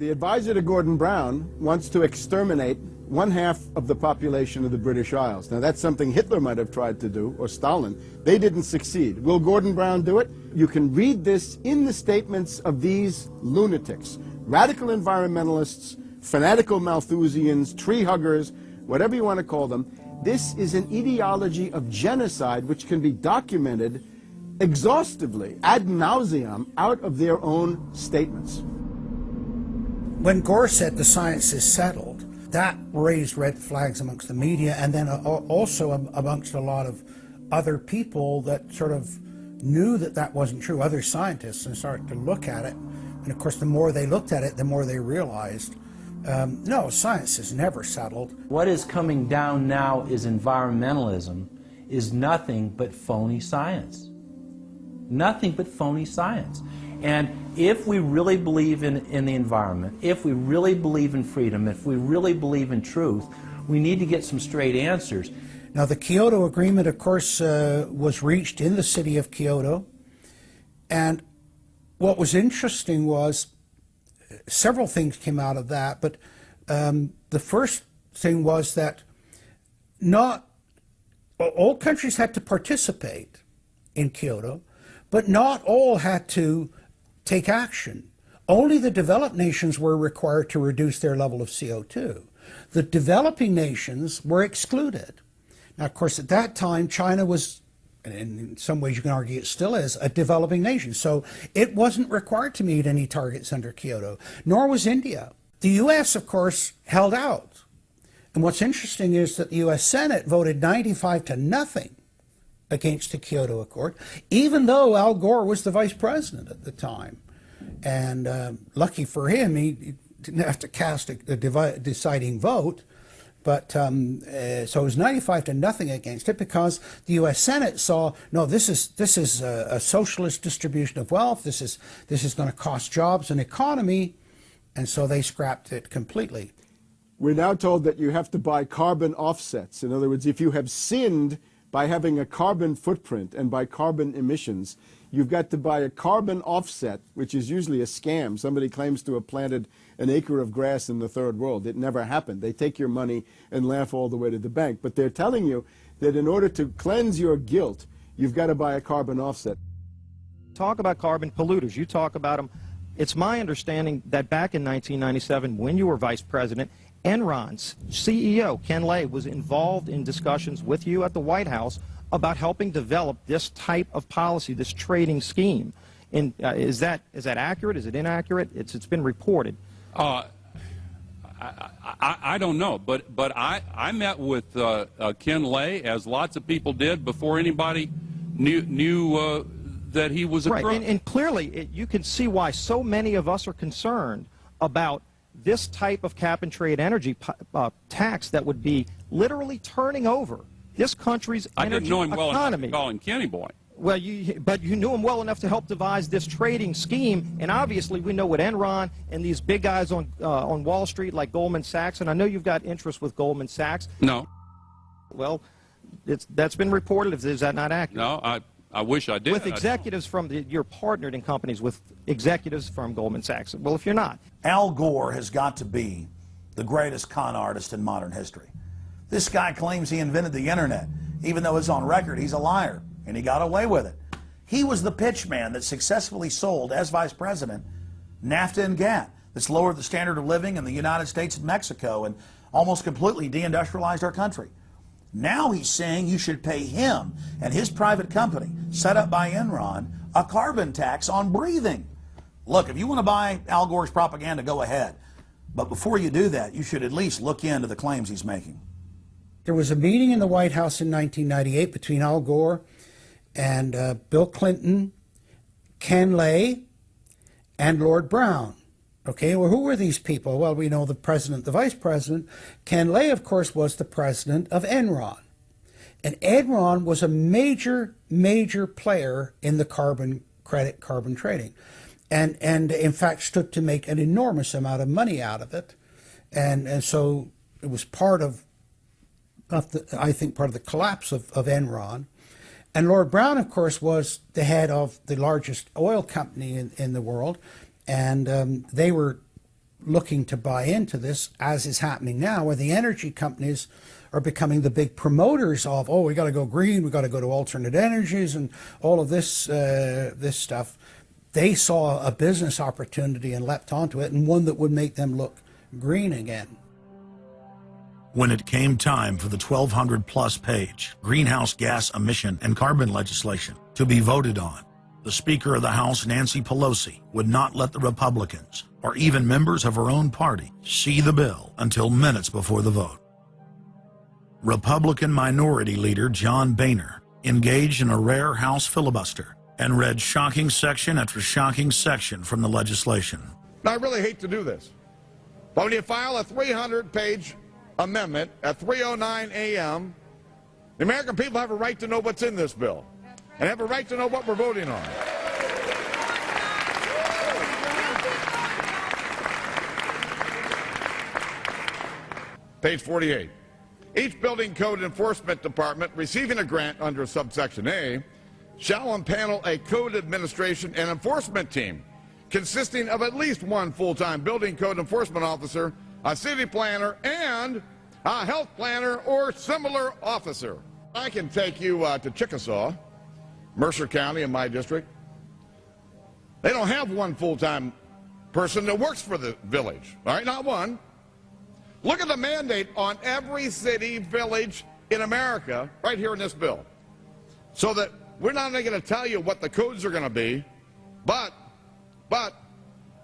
The advisor to Gordon Brown wants to exterminate 1/2 of the population of the British Isles. Now, that's something Hitler might have tried to do, or Stalin. They didn't succeed. Will Gordon Brown do it? You can read this in the statements of these lunatics, radical environmentalists, fanatical Malthusians, tree huggers, whatever you want to call them. This is an ideology of genocide which can be documented exhaustively, ad nauseum, out of their own statements. When Gore said the science is settled, that raised red flags amongst the media, and then also amongst a lot of other people that sort of knew that that wasn't true, other scientists, and started to look at it. And of course, the more they looked at it, the more they realized, no, science is never settled. What is coming down now is environmentalism is nothing but phony science. Nothing but phony science. And if we really believe in the environment, if we really believe in freedom, if we really believe in truth, we need to get some straight answers. Now, the Kyoto Agreement, of course, was reached in the city of Kyoto. And what was interesting was several things came out of that. But the first thing was that not all countries had to participate in Kyoto, but not all had to take action. Only the developed nations were required to reduce their level of CO2. The developing nations were excluded. Now, of course, at that time, China was, and in some ways you can argue it still is, a developing nation. So it wasn't required to meet any targets under Kyoto, nor was India. The U.S., of course, held out. And what's interesting is that the U.S. Senate voted 95-0 against the Kyoto Accord, even though Al Gore was the vice president at the time. And lucky for him, he didn't have to cast a deciding vote. But so it was 95-0 against it, because the U.S. Senate saw, no, this is a socialist distribution of wealth. This is going to cost jobs and economy, and so they scrapped it completely. We're now told that you have to buy carbon offsets. In other words, if you have sinned by having a carbon footprint and by carbon emissions, you've got to buy a carbon offset, which is usually a scam. Somebody claims to have planted an acre of grass in the third world. It never happened. They take your money and laugh all the way to the bank. But they're telling you that in order to cleanse your guilt, you've got to buy a carbon offset. Talk about carbon polluters. You talk about them. It's my understanding that back in 1997, when you were vice president, Enron's CEO, Ken Lay, was involved in discussions with you at the White House about helping develop this type of policy, this trading scheme. And is that accurate? Is it inaccurate? It's been reported. I don't know, but I met with Ken Lay, as lots of people did, before anybody knew that he was a crook. Right, and clearly you can see why so many of us are concerned about this type of cap-and-trade energy tax that would be literally turning over this country's energy economy. I didn't know him well enough to call him Kenny Boy. Well, but you knew him well enough to help devise this trading scheme, and obviously we know what Enron and these big guys on Wall Street like Goldman Sachs, and I know you've got interest with Goldman Sachs. No. Well, that's been reported. Is that not accurate? No, I wish I did. With executives you're partnered in companies with executives from Goldman Sachs. Well, if you're not. Al Gore has got to be the greatest con artist in modern history. This guy claims he invented the internet, even though it's on record he's a liar, and he got away with it. He was the pitch man that successfully sold, as vice president, NAFTA and GATT, that's lowered the standard of living in the United States and Mexico and almost completely deindustrialized our country. Now he's saying you should pay him and his private company, set up by Enron, a carbon tax on breathing. Look, if you want to buy Al Gore's propaganda, go ahead. But before you do that, you should at least look into the claims he's making. There was a meeting in the White House in 1998 between Al Gore and Bill Clinton, Ken Lay, and Lord Brown. Okay, well, who were these people? Well, we know the president, the vice president. Ken Lay, of course, was the president of Enron. And Enron was a major, major player in the carbon credit, carbon trading. And in fact, stood to make an enormous amount of money out of it. And so it was part of I think, part of the collapse of Enron. And Lord Brown, of course, was the head of the largest oil company in the world. And they were looking to buy into this, as is happening now, where the energy companies are becoming the big promoters of, oh, we got to go green, we got to go to alternate energies, and all of this this stuff. They saw a business opportunity and leapt onto it, and one that would make them look green again. When it came time for the 1,200-plus page greenhouse gas emission and carbon legislation to be voted on, the Speaker of the House, Nancy Pelosi, would not let the Republicans, or even members of her own party, see the bill until minutes before the vote. Republican Minority Leader John Boehner engaged in a rare House filibuster and read shocking section after shocking section from the legislation. Now, I really hate to do this, but when you file a 300-page amendment at 3:09 a.m., the American people have a right to know what's in this bill and have a right to know what we're voting on. Page 48. Each building code enforcement department receiving a grant under subsection A shall impanel a code administration and enforcement team consisting of at least one full-time building code enforcement officer, a city planner, and a health planner or similar officer. I can take you to Chickasaw, Mercer County in my district. They don't have one full-time person that works for the village, all right, not one. Look at the mandate on every city, village in America right here in this bill. So that we're not only going to tell you what the codes are going to be, but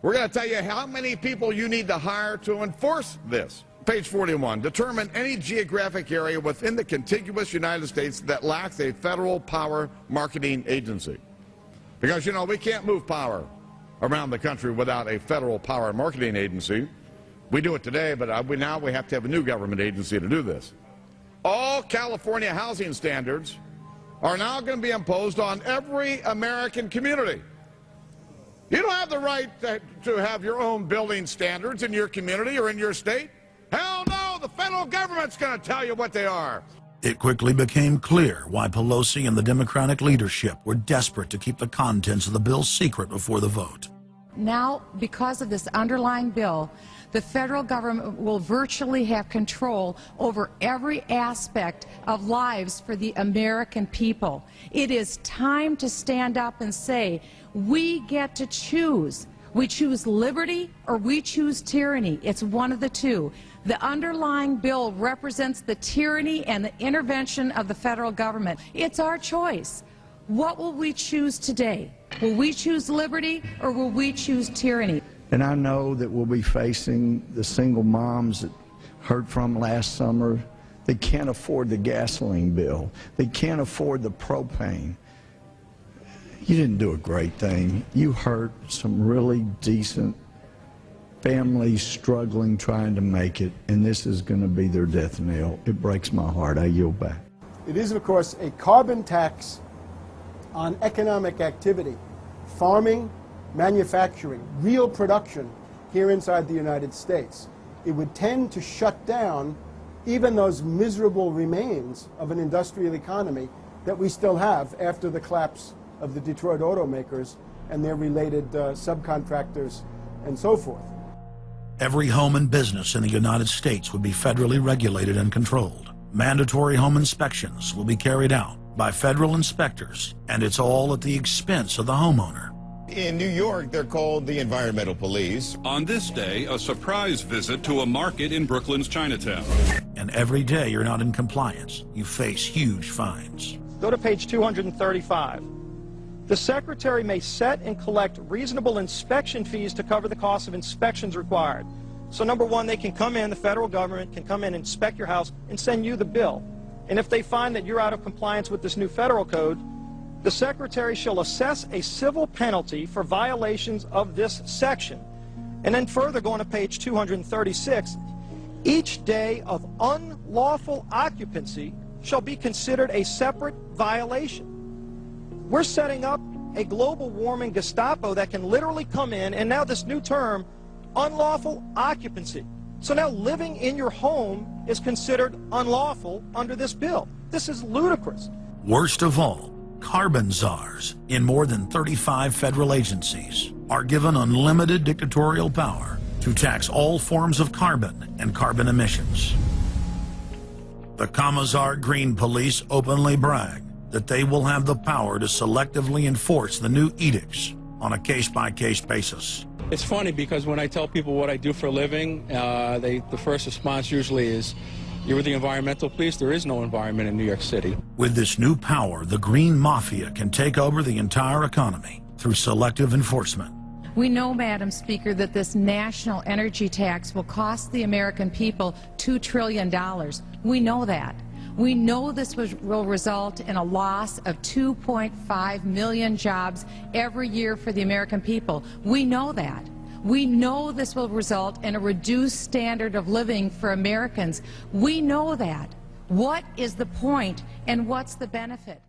we're going to tell you how many people you need to hire to enforce this. Page 41, determine any geographic area within the contiguous United States that lacks a federal power marketing agency. Because, you know, we can't move power around the country without a federal power marketing agency. We do it today, but now we have to have a new government agency to do this. All California housing standards are now going to be imposed on every American community. You don't have the right to have your own building standards in your community or in your state. Hell no, the federal government's going to tell you what they are. It quickly became clear why Pelosi and the Democratic leadership were desperate to keep the contents of the bill secret before the vote. Now, because of this underlying bill, the federal government will virtually have control over every aspect of lives for the American people. It is time to stand up and say, we get to choose. We choose liberty or we choose tyranny. It's one of the two. The underlying bill represents the tyranny and the intervention of the federal government. It's our choice. What will we choose today? Will we choose liberty or will we choose tyranny? And I know that we'll be facing the single moms that heard from last summer. They can't afford the gasoline bill. They can't afford the propane. You didn't do a great thing. You hurt some really decent families struggling, trying to make it, and this is going to be their death knell. It breaks my heart. I yield back. It is, of course, a carbon tax on economic activity, farming, manufacturing, real production here inside the United States. It would tend to shut down even those miserable remains of an industrial economy that we still have after the collapse of the Detroit automakers and their related subcontractors and so forth. Every home and business in the United States would be federally regulated and controlled. Mandatory home inspections will be carried out by federal inspectors, and it's all at the expense of the homeowner. In New York, they're called the environmental police. On this day, a surprise visit to a market in Brooklyn's Chinatown. And every day you're not in compliance, you face huge fines. Go to page 235. The Secretary may set and collect reasonable inspection fees to cover the cost of inspections required. So number one, they can come in, the federal government can come in and inspect your house and send you the bill. And if they find that you're out of compliance with this new federal code, the Secretary shall assess a civil penalty for violations of this section. And then further, going to page 236, each day of unlawful occupancy shall be considered a separate violation. We're setting up a global warming Gestapo that can literally come in, and now this new term, unlawful occupancy. So now living in your home is considered unlawful under this bill. This is ludicrous. Worst of all, carbon czars in more than 35 federal agencies are given unlimited dictatorial power to to tax all forms of carbon and carbon emissions. The Commissar Green Police openly brag that they will have the power to selectively enforce the new edicts on a case-by-case basis. It's funny because when I tell people what I do for a living, the first response usually is, "You're with the environmental police?" There is no environment in New York City. With this new power, the Green Mafia can take over the entire economy through selective enforcement. We know, Madam Speaker, that this national energy tax will cost the American people $2 trillion. We know that. We know this will result in a loss of 2.5 million jobs every year for the American people. We know that. We know this will result in a reduced standard of living for Americans. We know that. What is the point and what's the benefit?